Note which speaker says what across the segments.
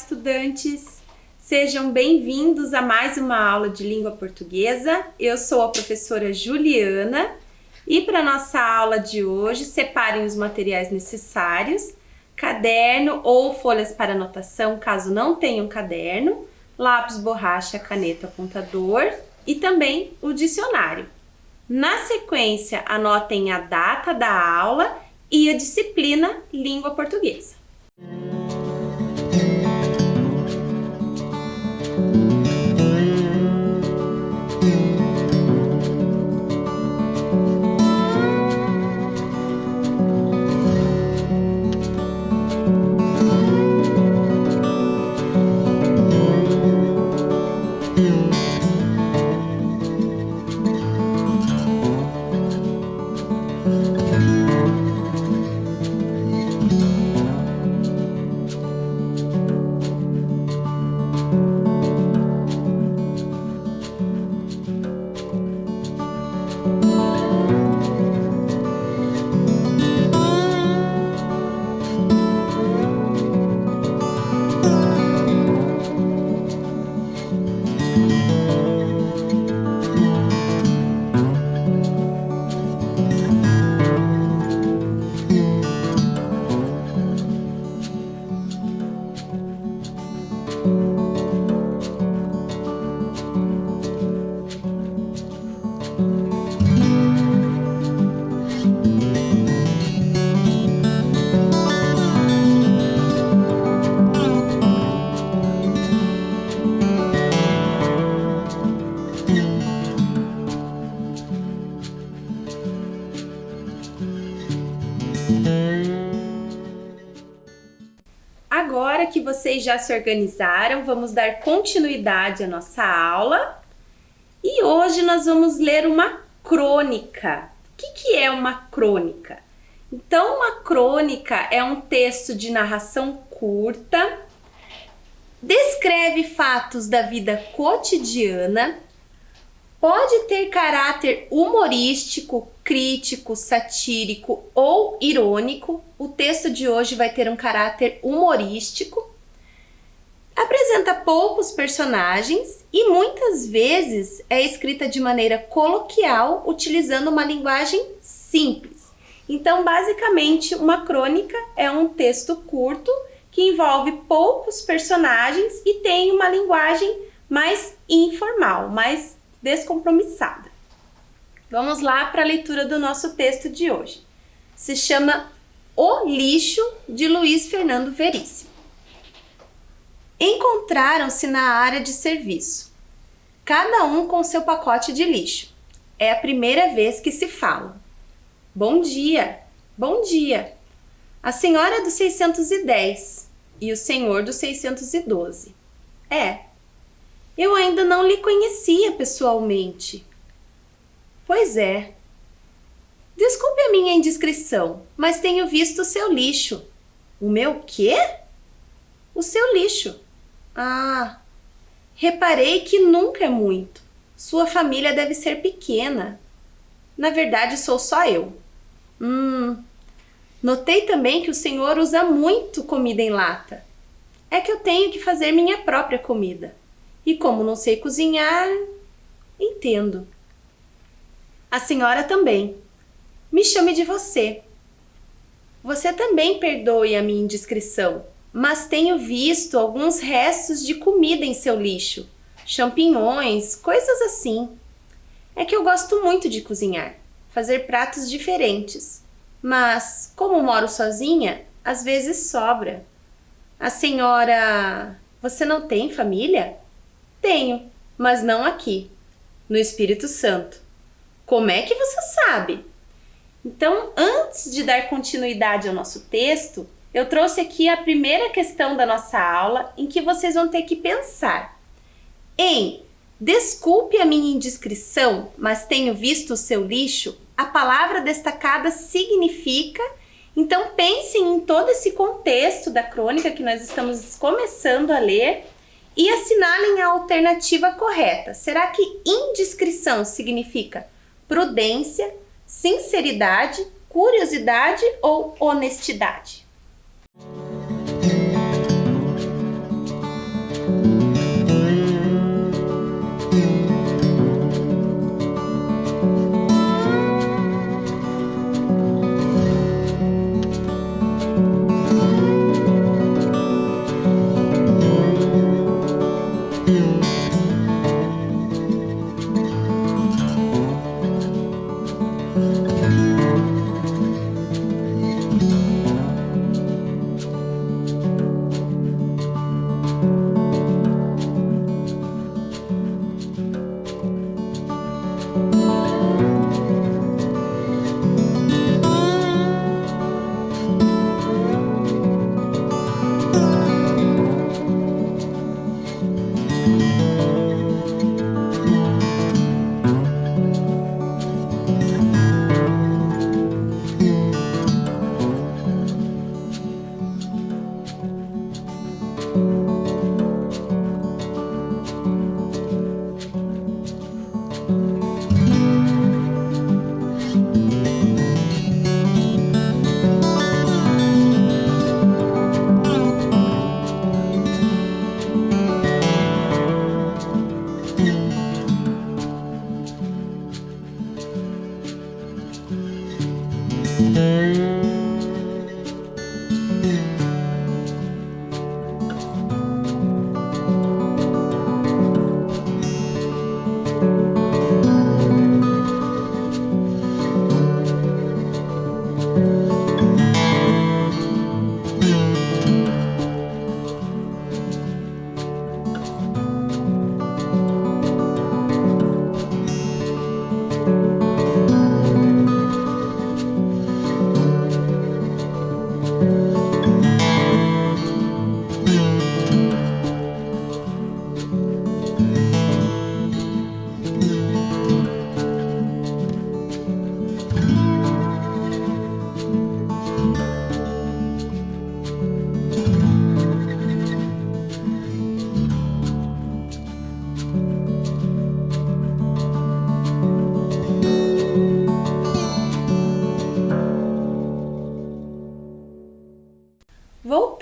Speaker 1: estudantes! Sejam bem-vindos a mais uma aula de língua portuguesa. Eu sou a professora Juliana e para nossa aula de hoje, separem os materiais necessários, caderno ou folhas para anotação, caso não tenham caderno, lápis, borracha, caneta, apontador e também o dicionário. Na sequência, anotem a data da aula e a disciplina Língua Portuguesa. Agora que vocês já se organizaram, vamos dar continuidade à nossa aula. E hoje nós vamos ler uma crônica. O que é uma crônica? Então, uma crônica é um texto de narração curta, descreve fatos da vida cotidiana, pode ter caráter humorístico, crítico, satírico ou irônico. O texto de hoje vai ter um caráter humorístico, apresenta poucos personagens e muitas vezes é escrita de maneira coloquial, utilizando uma linguagem simples. Então, basicamente, uma crônica é um texto curto que envolve poucos personagens e tem uma linguagem mais informal, mais descompromissada. Vamos lá para a leitura do nosso texto de hoje. Se chama O Lixo, de Luiz Fernando Veríssimo. Encontraram-se na área de serviço, cada um com seu pacote de lixo. É a primeira vez que se falam. Bom dia, bom dia. A senhora do 610 e o senhor do 612. Eu ainda não lhe conhecia pessoalmente. Pois é. Desculpe a minha indiscrição, mas tenho visto o seu lixo. O meu quê? O seu lixo. Ah, reparei que nunca é muito. Sua família deve ser pequena. Na verdade, sou só eu. Notei também que o senhor usa muito comida em lata. É que eu tenho que fazer minha própria comida. E como não sei cozinhar, entendo. A senhora também. Me chame de você. Você também perdoe a minha indiscrição, mas tenho visto alguns restos de comida em seu lixo. Champignons, coisas assim. É que eu gosto muito de cozinhar, fazer pratos diferentes. Mas, como moro sozinha, às vezes sobra. A senhora... Você não tem família? Tenho, mas não aqui, no Espírito Santo. Como é que você sabe? Então, antes de dar continuidade ao nosso texto, eu trouxe aqui a primeira questão da nossa aula, em que vocês vão ter que pensar em desculpe a minha indiscrição, mas tenho visto o seu lixo. A palavra destacada significa... Então, pensem em todo esse contexto da crônica que nós estamos começando a ler e assinalem a alternativa correta. Será que indiscrição significa prudência, sinceridade, curiosidade ou honestidade?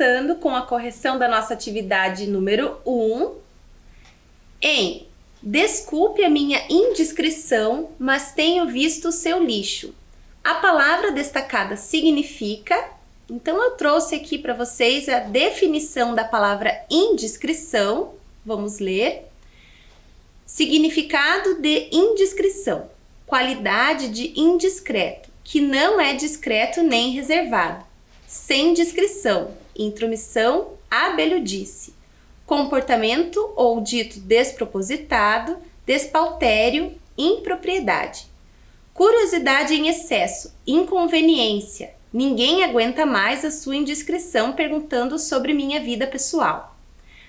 Speaker 1: Voltando com a correção da nossa atividade número 1, em desculpe a minha indiscrição, mas tenho visto o seu lixo. A palavra destacada significa, então eu trouxe aqui para vocês a definição da palavra indiscrição. Vamos ler. Significado de indiscrição: qualidade de indiscreto, que não é discreto nem reservado. Sem discrição, intromissão, abelhudice. Comportamento ou dito despropositado, despautério, impropriedade. Curiosidade em excesso, inconveniência. Ninguém aguenta mais a sua indiscrição perguntando sobre minha vida pessoal.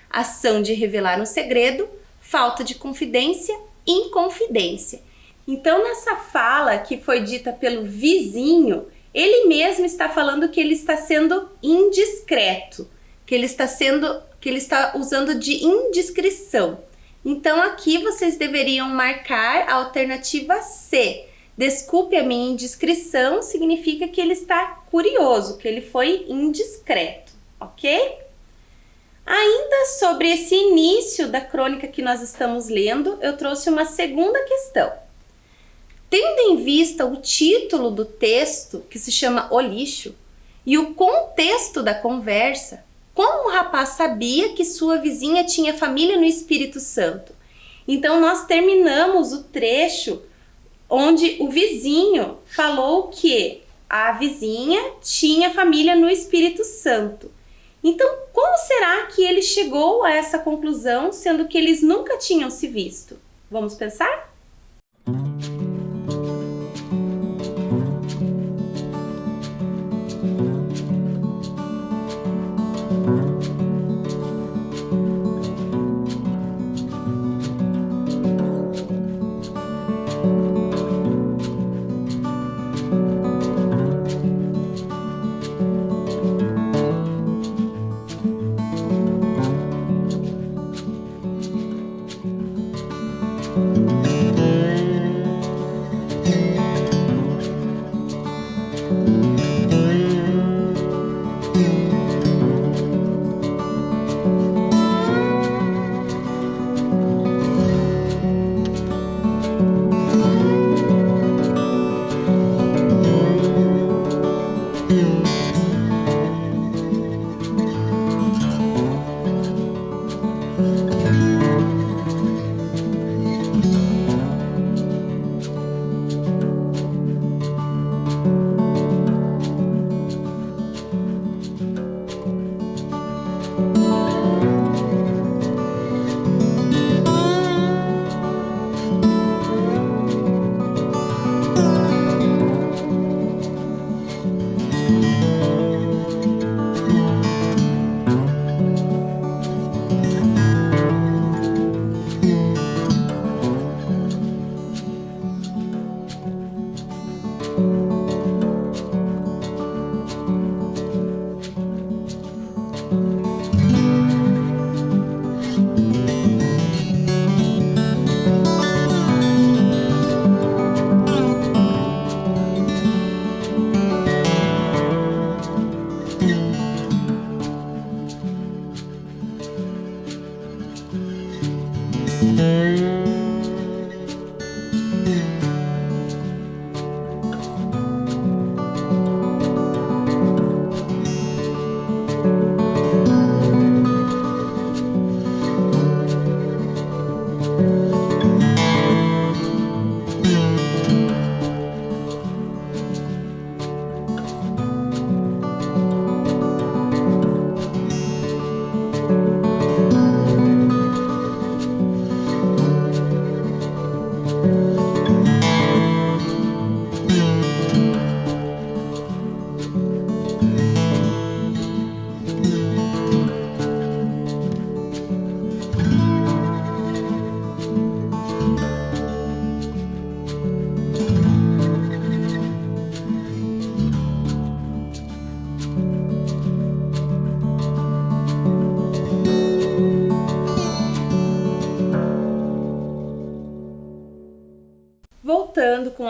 Speaker 1: Ação de revelar um segredo, falta de confidência, inconfidência. Então, nessa fala que foi dita pelo vizinho, ele mesmo está falando que ele está sendo indiscreto, que ele está usando de indiscrição. Então, aqui vocês deveriam marcar a alternativa C. Desculpe a minha indiscrição significa que ele está curioso, que ele foi indiscreto, ok? Ainda sobre esse início da crônica que nós estamos lendo, eu trouxe uma segunda questão. Tendo em vista o título do texto, que se chama O Lixo, e o contexto da conversa, como o rapaz sabia que sua vizinha tinha família no Espírito Santo? Então, nós terminamos o trecho onde o vizinho falou que a vizinha tinha família no Espírito Santo. Então, como será que ele chegou a essa conclusão, sendo que eles nunca tinham se visto? Vamos pensar?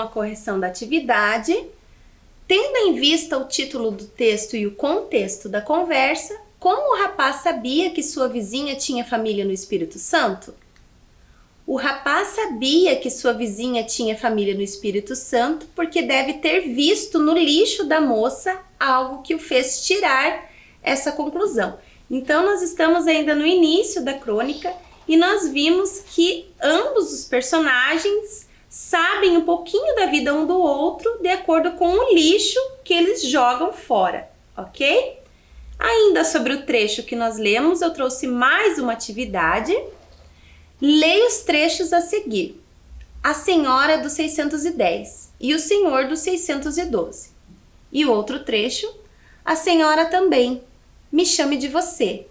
Speaker 1: a correção da atividade. Tendo em vista o título do texto e o contexto da conversa, como o rapaz sabia que sua vizinha tinha família no Espírito Santo? O rapaz sabia que sua vizinha tinha família no Espírito Santo porque deve ter visto no lixo da moça algo que o fez tirar essa conclusão. Então, nós estamos ainda no início da crônica e nós vimos que ambos os personagens sabem um pouquinho da vida um do outro de acordo com o lixo que eles jogam fora, ok? Ainda sobre o trecho que nós lemos, eu trouxe mais uma atividade. Leia os trechos a seguir. A senhora do 610 e o senhor do 612. E o outro trecho, a senhora também. Me chame de você.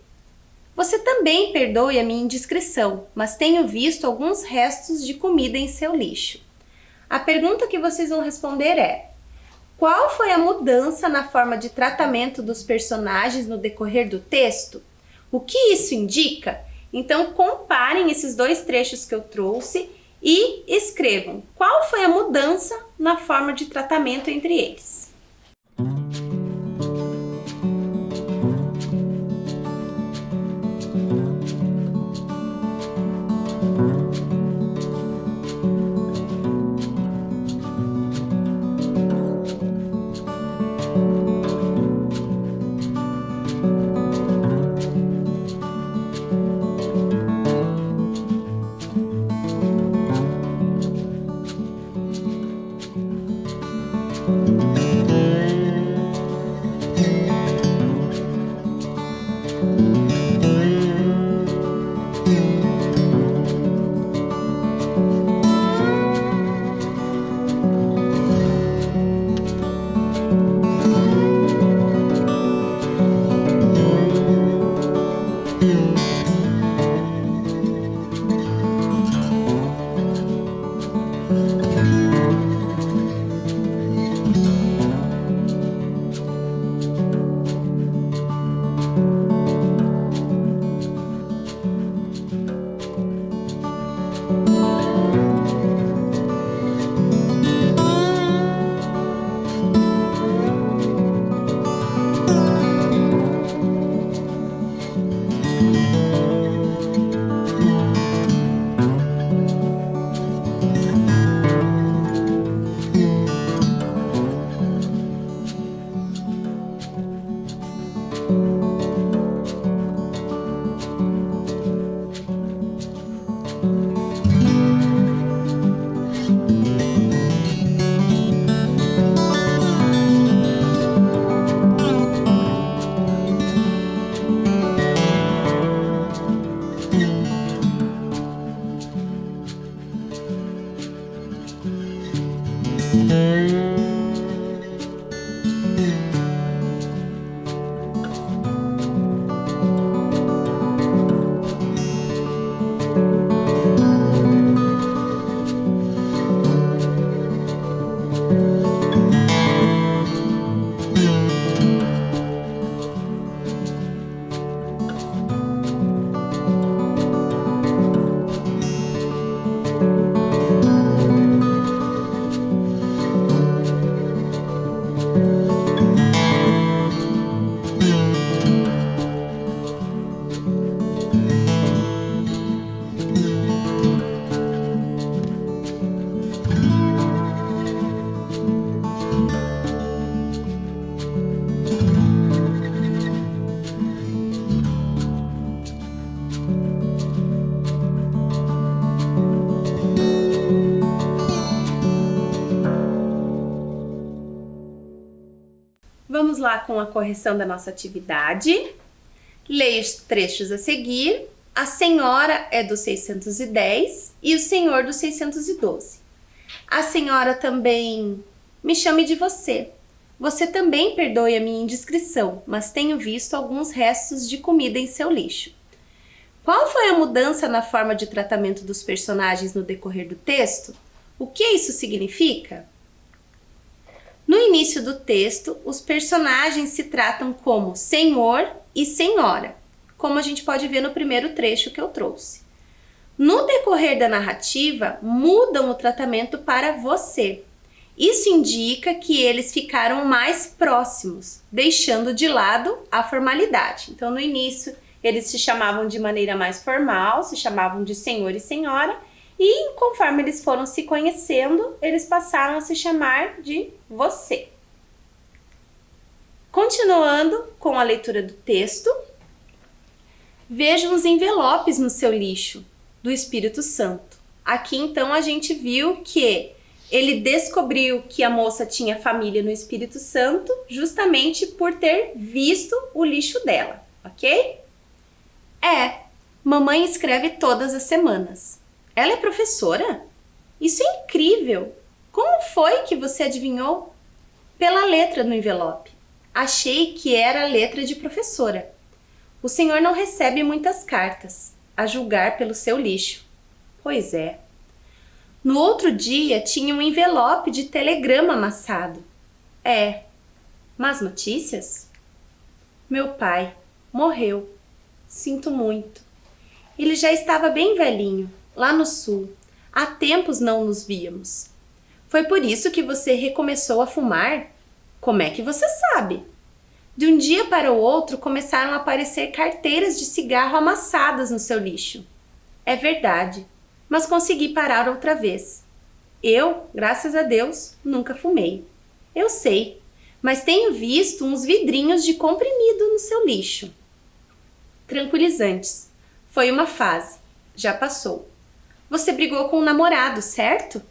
Speaker 1: Você também perdoe a minha indiscrição, mas tenho visto alguns restos de comida em seu lixo. A pergunta que vocês vão responder é: qual foi a mudança na forma de tratamento dos personagens no decorrer do texto? O que isso indica? Então, comparem esses dois trechos que eu trouxe e escrevam qual foi a mudança na forma de tratamento entre eles. Vamos lá com a correção da nossa atividade. Leia os trechos a seguir. A senhora é do 610 e o senhor do 612. A senhora também me chame de você. Você também perdoe a minha indiscrição, mas tenho visto alguns restos de comida em seu lixo. Qual foi a mudança na forma de tratamento dos personagens no decorrer do texto? O que isso significa? No início do texto, os personagens se tratam como senhor e senhora, como a gente pode ver no primeiro trecho que eu trouxe. No decorrer da narrativa, mudam o tratamento para você. Isso indica que eles ficaram mais próximos, deixando de lado a formalidade. Então, no início, eles se chamavam de maneira mais formal, se chamavam de senhor e senhora, e conforme eles foram se conhecendo, eles passaram a se chamar de você. Continuando com a leitura do texto, veja uns envelopes no seu lixo do Espírito Santo. Aqui então a gente viu que ele descobriu que a moça tinha família no Espírito Santo justamente por ter visto o lixo dela, ok? Mamãe escreve todas as semanas. Ela é professora? Isso é incrível! Como foi que você adivinhou? Pela letra no envelope. Achei que era a letra de professora. O senhor não recebe muitas cartas, a julgar pelo seu lixo. Pois é. No outro dia tinha um envelope de telegrama amassado. Más notícias? Meu pai morreu. Sinto muito. Ele já estava bem velhinho, lá no sul. Há tempos não nos víamos. Foi por isso que você recomeçou a fumar? Como é que você sabe? De um dia para o outro começaram a aparecer carteiras de cigarro amassadas no seu lixo. É verdade, mas consegui parar outra vez. Eu, graças a Deus, nunca fumei. Eu sei, mas tenho visto uns vidrinhos de comprimido no seu lixo. Tranquilizantes. Foi uma fase. Já passou. Você brigou com o namorado, certo?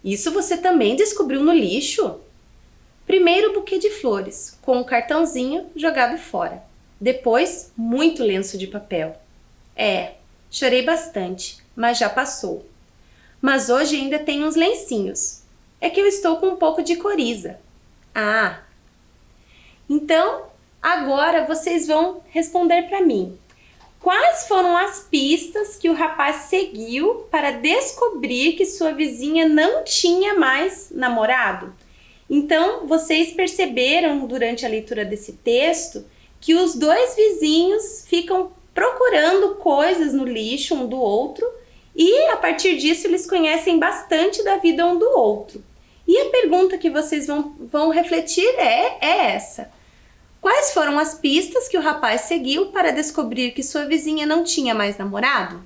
Speaker 1: Isso você também descobriu no lixo? Primeiro o buquê de flores, com um cartãozinho jogado fora. Depois, muito lenço de papel. Chorei bastante, mas já passou. Mas hoje ainda tem uns lencinhos. É que eu estou com um pouco de coriza. Então, agora vocês vão responder para mim. Quais foram as pistas que o rapaz seguiu para descobrir que sua vizinha não tinha mais namorado? Então, vocês perceberam durante a leitura desse texto que os dois vizinhos ficam procurando coisas no lixo um do outro e, a partir disso, eles conhecem bastante da vida um do outro. E a pergunta que vocês vão refletir é essa. Quais foram as pistas que o rapaz seguiu para descobrir que sua vizinha não tinha mais namorado?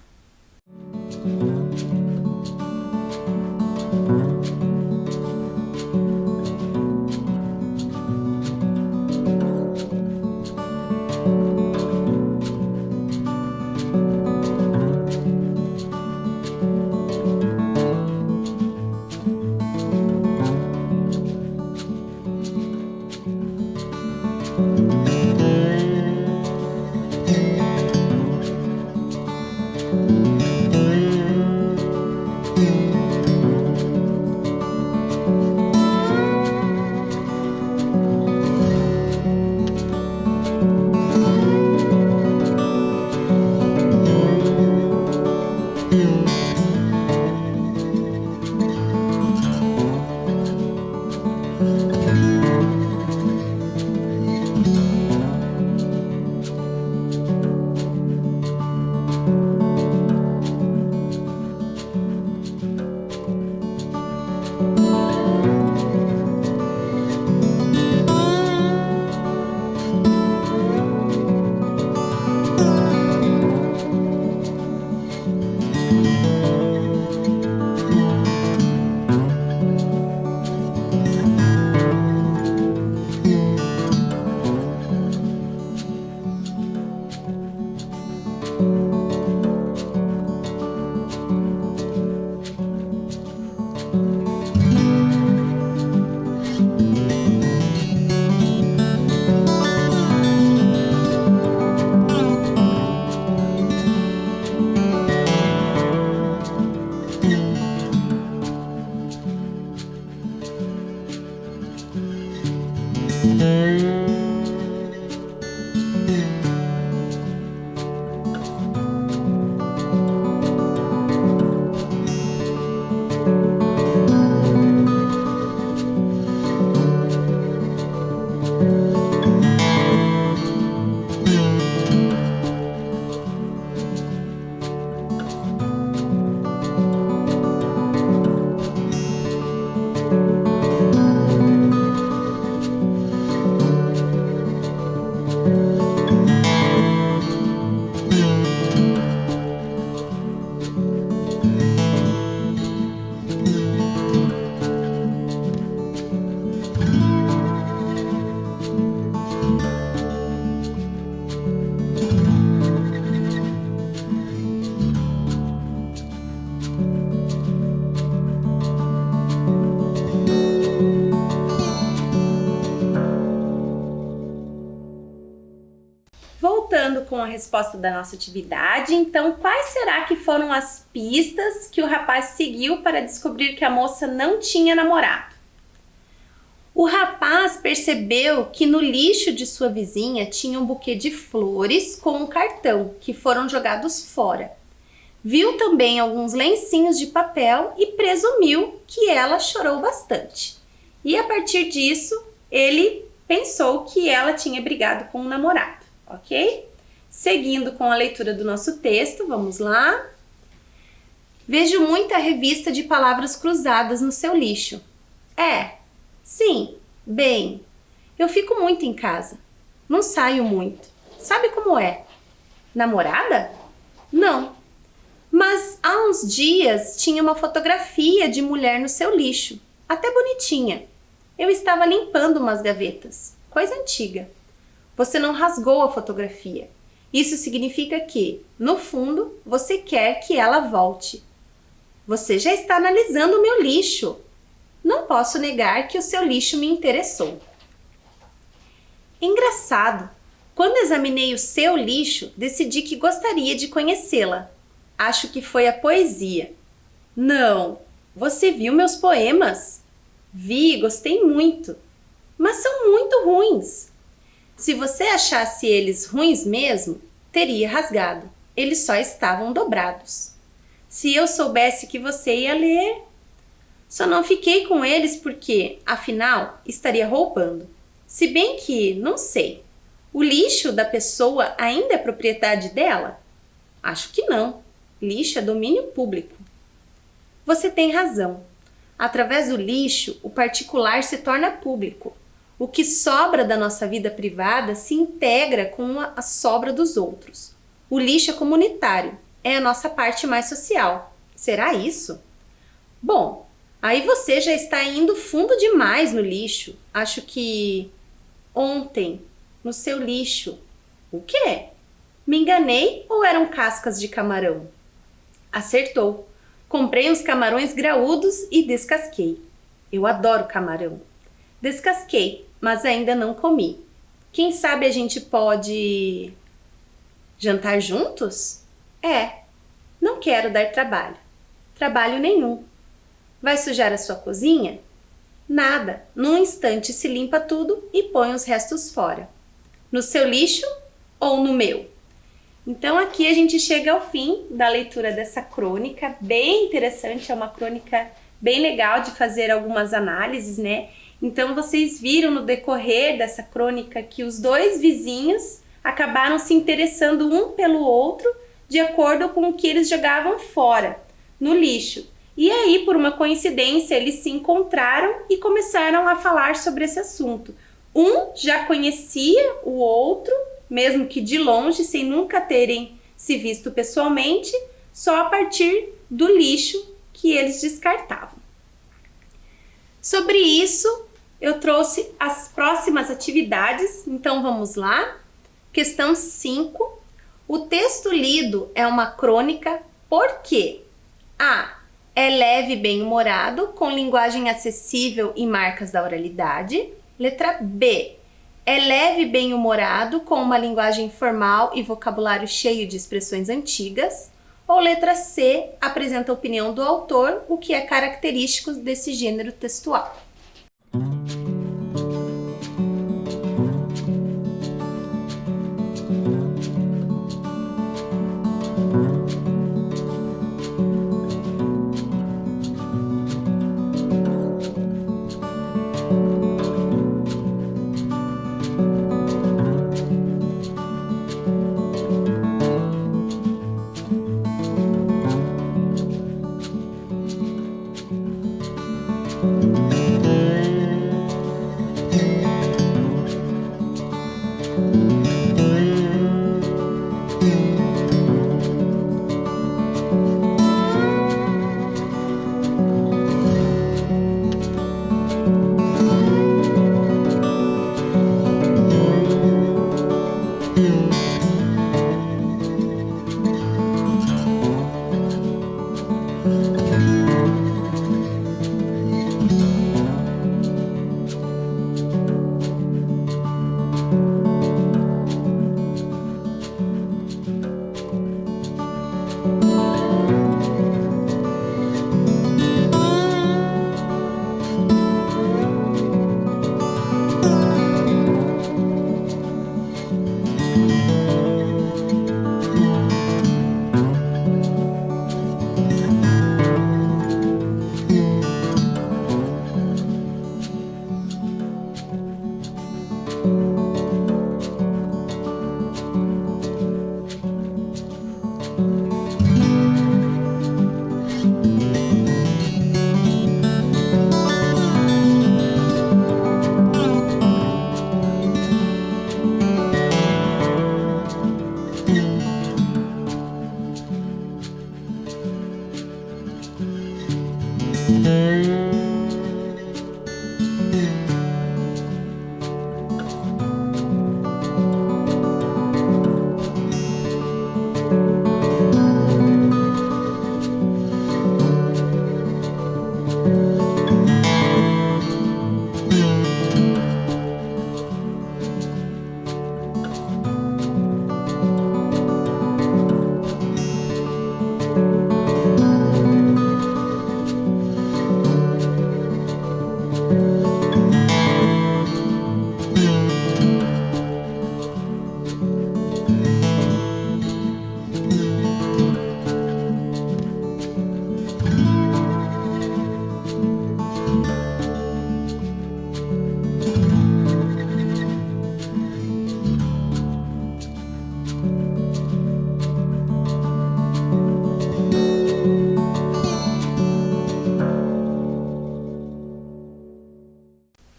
Speaker 1: com a resposta da nossa atividade. Então, quais será que foram as pistas que o rapaz seguiu para descobrir que a moça não tinha namorado? O rapaz percebeu que no lixo de sua vizinha tinha um buquê de flores com um cartão que foram jogados fora. Viu também alguns lencinhos de papel e presumiu que ela chorou bastante. E a partir disso, ele pensou que ela tinha brigado com o namorado, ok? Seguindo com a leitura do nosso texto, vamos lá. Vejo muita revista de palavras cruzadas no seu lixo. Sim, bem, eu fico muito em casa. Não saio muito. Sabe como é? Namorada? Não. Mas há uns dias tinha uma fotografia de mulher no seu lixo, até bonitinha. Eu estava limpando umas gavetas, coisa antiga. Você não rasgou a fotografia. Isso significa que, no fundo, você quer que ela volte. Você já está analisando o meu lixo. Não posso negar que o seu lixo me interessou. Engraçado, quando examinei o seu lixo, decidi que gostaria de conhecê-la. Acho que foi a poesia. Não, você viu meus poemas? Vi, gostei muito, mas são muito ruins. Se você achasse eles ruins mesmo, teria rasgado. Eles só estavam dobrados. Se eu soubesse que você ia ler, só não fiquei com eles porque, afinal, estaria roubando. Se bem que, não sei, o lixo da pessoa ainda é propriedade dela? Acho que não. Lixo é domínio público. Você tem razão. Através do lixo, o particular se torna público. O que sobra da nossa vida privada se integra com a sobra dos outros. O lixo é comunitário, é a nossa parte mais social. Será isso? Bom, aí você já está indo fundo demais no lixo. Acho que ontem, no seu lixo. O quê? Me enganei ou eram cascas de camarão? Acertou. Comprei uns camarões graúdos e descasquei. Eu adoro camarão. Descasquei, mas ainda não comi. Quem sabe a gente pode jantar juntos? Não quero dar trabalho. Trabalho nenhum. Vai sujar a sua cozinha? Nada. Num instante se limpa tudo e põe os restos fora. No seu lixo ou no meu? Então aqui a gente chega ao fim da leitura dessa crônica, bem interessante, é uma crônica bem legal de fazer algumas análises, né? Então vocês viram no decorrer dessa crônica que os dois vizinhos acabaram se interessando um pelo outro de acordo com o que eles jogavam fora, no lixo. E aí, por uma coincidência, eles se encontraram e começaram a falar sobre esse assunto. Um já conhecia o outro, mesmo que de longe, sem nunca terem se visto pessoalmente, só a partir do lixo que eles descartavam. Sobre isso, eu trouxe as próximas atividades, então vamos lá. Questão 5. O texto lido é uma crônica porque A. É leve e bem-humorado, com linguagem acessível e marcas da oralidade. Letra B. É leve e bem-humorado, com uma linguagem formal e vocabulário cheio de expressões antigas. Ou letra C, apresenta a opinião do autor, o que é característico desse gênero textual.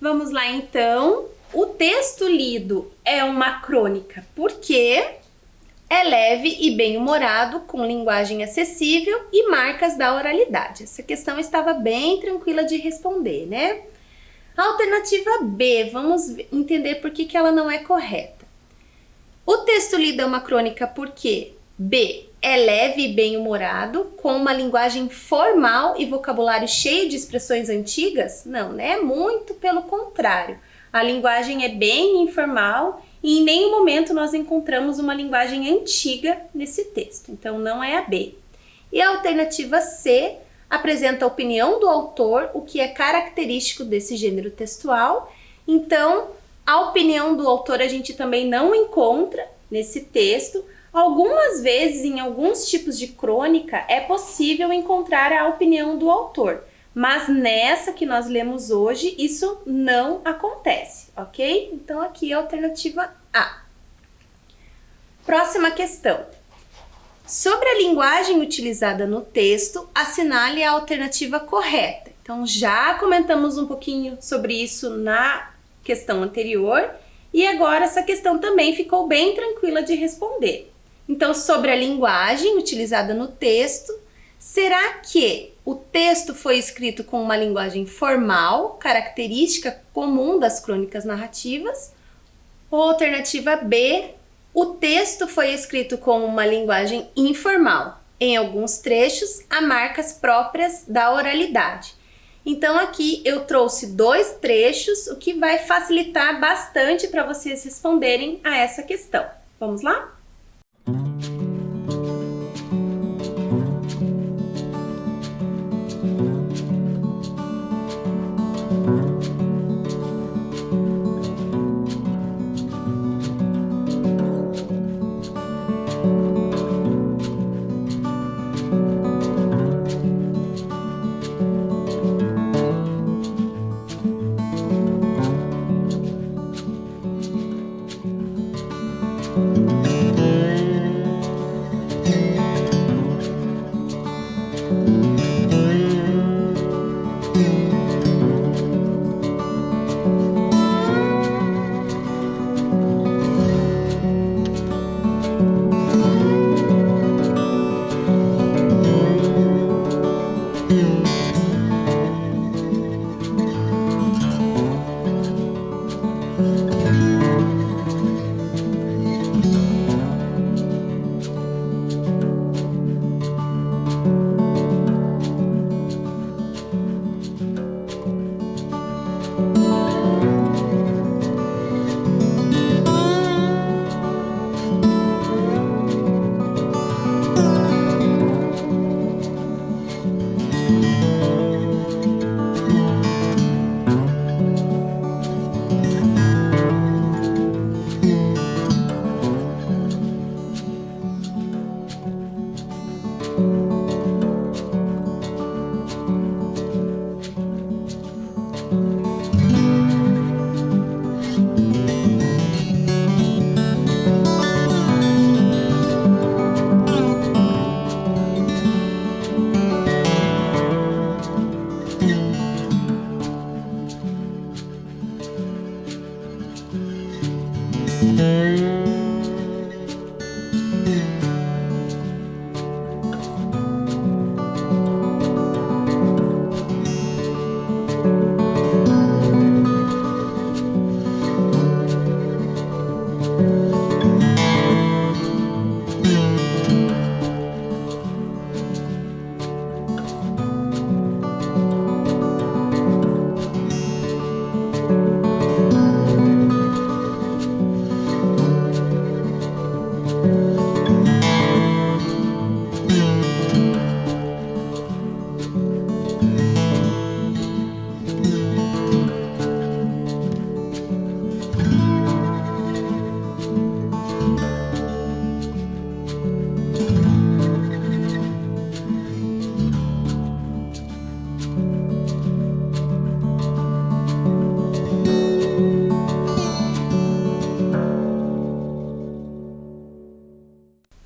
Speaker 1: Vamos lá então. O texto lido é uma crônica porque é leve e bem-humorado, com linguagem acessível e marcas da oralidade. Essa questão estava bem tranquila de responder, né? A alternativa B, vamos entender por que ela não é correta. O texto lido é uma crônica porque B, é leve e bem-humorado, com uma linguagem formal e vocabulário cheio de expressões antigas? Não, né? Muito pelo contrário. A linguagem é bem informal e em nenhum momento nós encontramos uma linguagem antiga nesse texto. Então, não é a B. E a alternativa C apresenta a opinião do autor, o que é característico desse gênero textual. Então, a opinião do autor a gente também não encontra nesse texto. Algumas vezes, em alguns tipos de crônica, é possível encontrar a opinião do autor, mas nessa que nós lemos hoje, isso não acontece, ok? Então, aqui é a alternativa A. Próxima questão. Sobre a linguagem utilizada no texto, assinale a alternativa correta. Então, já comentamos um pouquinho sobre isso na questão anterior, e agora essa questão também ficou bem tranquila de responder. Então, sobre a linguagem utilizada no texto, será que o texto foi escrito com uma linguagem formal, característica comum das crônicas narrativas? Ou alternativa B, o texto foi escrito com uma linguagem informal. Em alguns trechos, há marcas próprias da oralidade. Então, aqui eu trouxe 2 trechos, o que vai facilitar bastante para vocês responderem a essa questão. Vamos lá?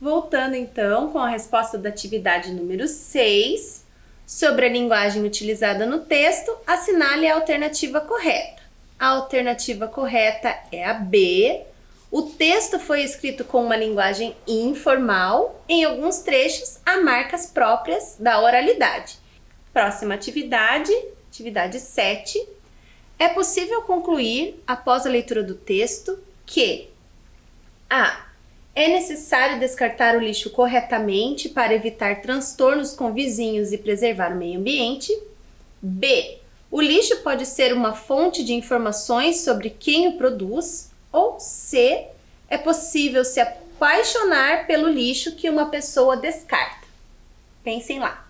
Speaker 1: Voltando então com a resposta da atividade número 6, sobre a linguagem utilizada no texto, assinale a alternativa correta. A alternativa correta é a B. O texto foi escrito com uma linguagem informal. Em alguns trechos, há marcas próprias da oralidade. Próxima atividade, atividade 7. É possível concluir, após a leitura do texto, que A. É necessário descartar o lixo corretamente para evitar transtornos com vizinhos e preservar o meio ambiente. B. O lixo pode ser uma fonte de informações sobre quem o produz. Ou C. É possível se apaixonar pelo lixo que uma pessoa descarta. Pensem lá.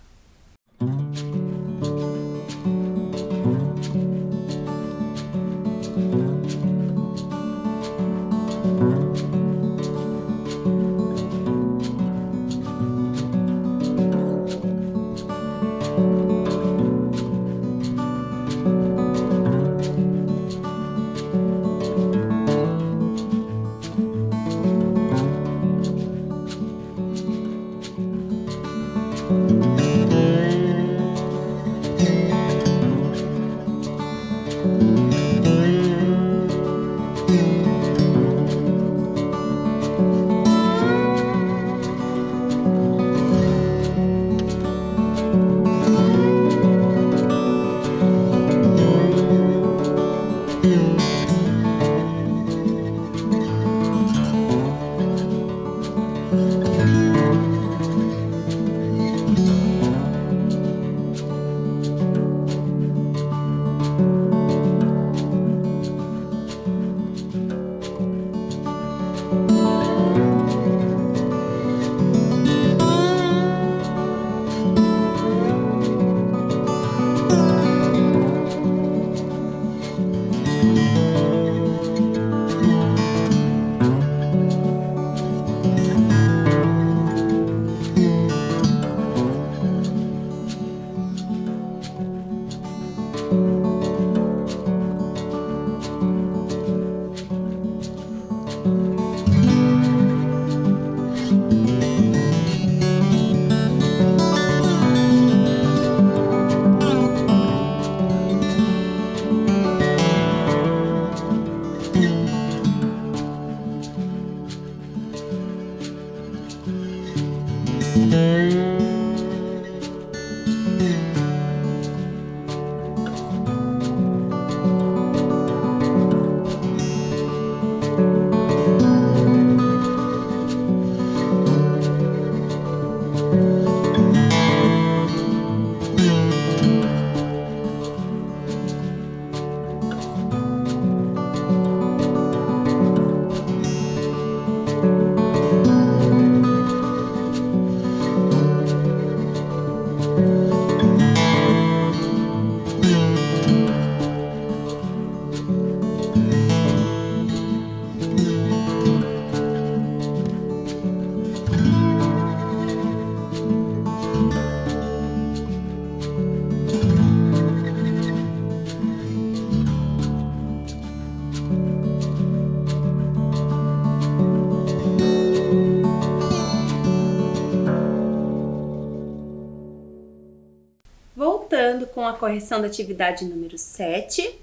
Speaker 1: Voltando com a correção da atividade número 7,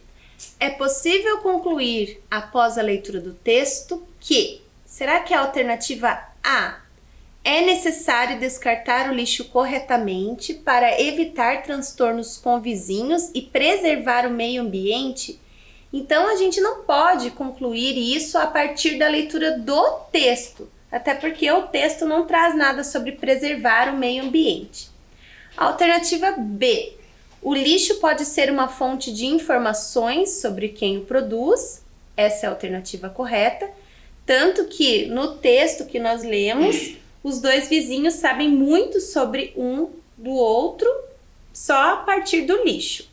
Speaker 1: é possível concluir, após a leitura do texto, que será que a alternativa A é necessário descartar o lixo corretamente para evitar transtornos com vizinhos e preservar o meio ambiente? Então, a gente não pode concluir isso a partir da leitura do texto, até porque o texto não traz nada sobre preservar o meio ambiente. Alternativa B. O lixo pode ser uma fonte de informações sobre quem o produz. Essa é a alternativa correta. Tanto que no texto que nós lemos, os dois vizinhos sabem muito sobre um do outro só a partir do lixo.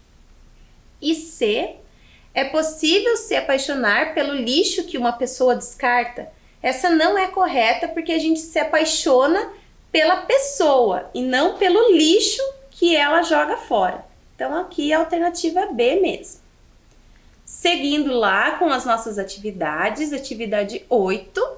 Speaker 1: E C. É possível se apaixonar pelo lixo que uma pessoa descarta? Essa não é correta porque a gente se apaixona pela pessoa e não pelo lixo que ela joga fora. Então aqui é a alternativa B mesmo. Seguindo lá com as nossas atividades, atividade 8.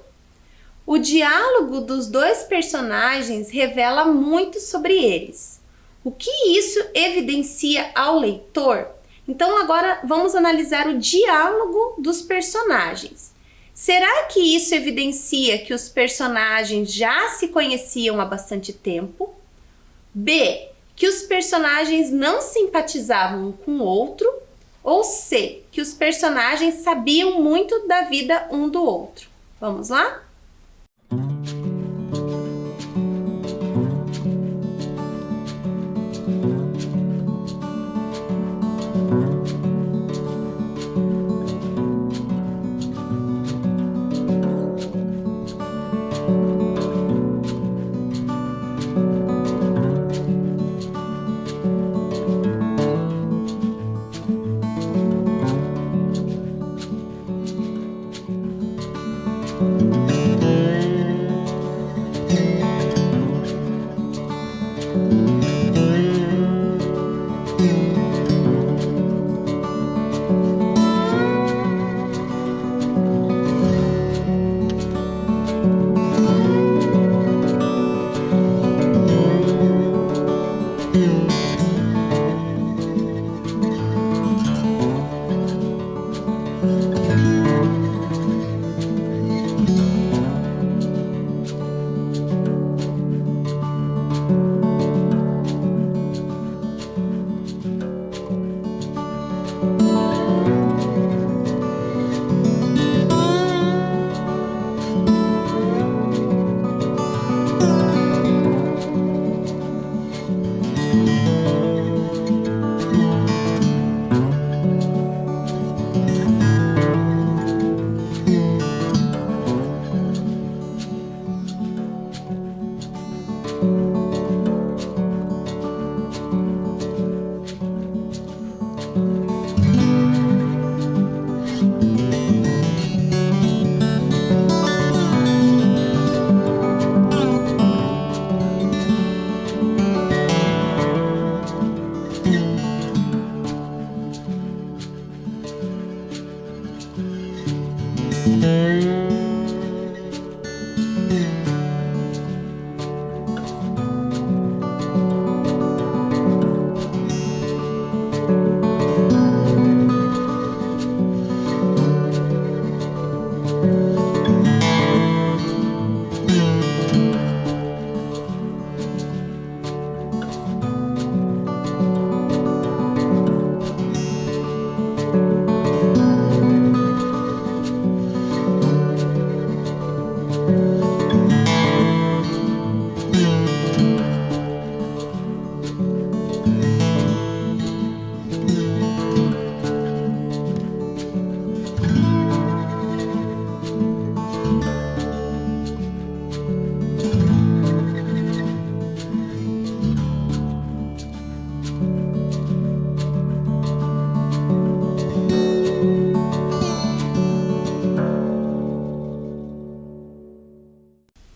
Speaker 1: O diálogo dos dois personagens revela muito sobre eles. O que isso evidencia ao leitor? Então agora vamos analisar o diálogo dos personagens. Será que isso evidencia que os personagens já se conheciam há bastante tempo? B, que os personagens não simpatizavam um com o outro? Ou C, que os personagens sabiam muito da vida um do outro? Vamos lá?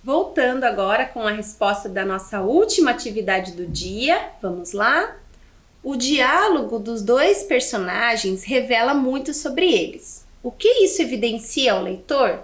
Speaker 1: Voltando agora com a resposta da nossa última atividade do dia, vamos lá? O diálogo dos dois personagens revela muito sobre eles. O que isso evidencia ao leitor?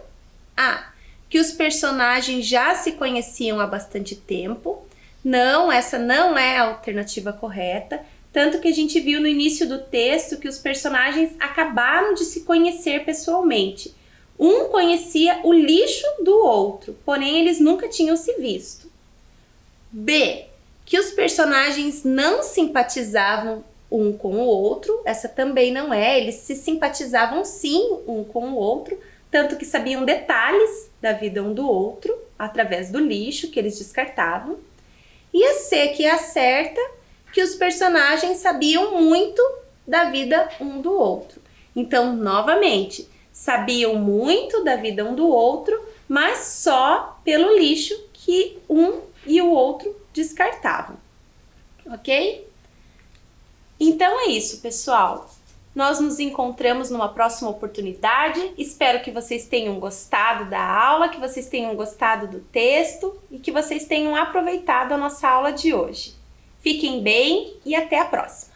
Speaker 1: A, que os personagens já se conheciam há bastante tempo. Não, essa não é a alternativa correta, tanto que a gente viu no início do texto que os personagens acabaram de se conhecer pessoalmente. Um conhecia o lixo do outro, porém eles nunca tinham se visto. B, que os personagens não simpatizavam um com o outro, essa também não é, eles se simpatizavam sim um com o outro, tanto que sabiam detalhes da vida um do outro, através do lixo que eles descartavam. E a C, que é a certa, que os personagens sabiam muito da vida um do outro. Então, novamente, sabiam muito da vida um do outro, mas só pelo lixo que um e o outro descartavam, ok? Então é isso, pessoal. Nós nos encontramos numa próxima oportunidade. Espero que vocês tenham gostado da aula, que vocês tenham gostado do texto e que vocês tenham aproveitado a nossa aula de hoje. Fiquem bem e até a próxima!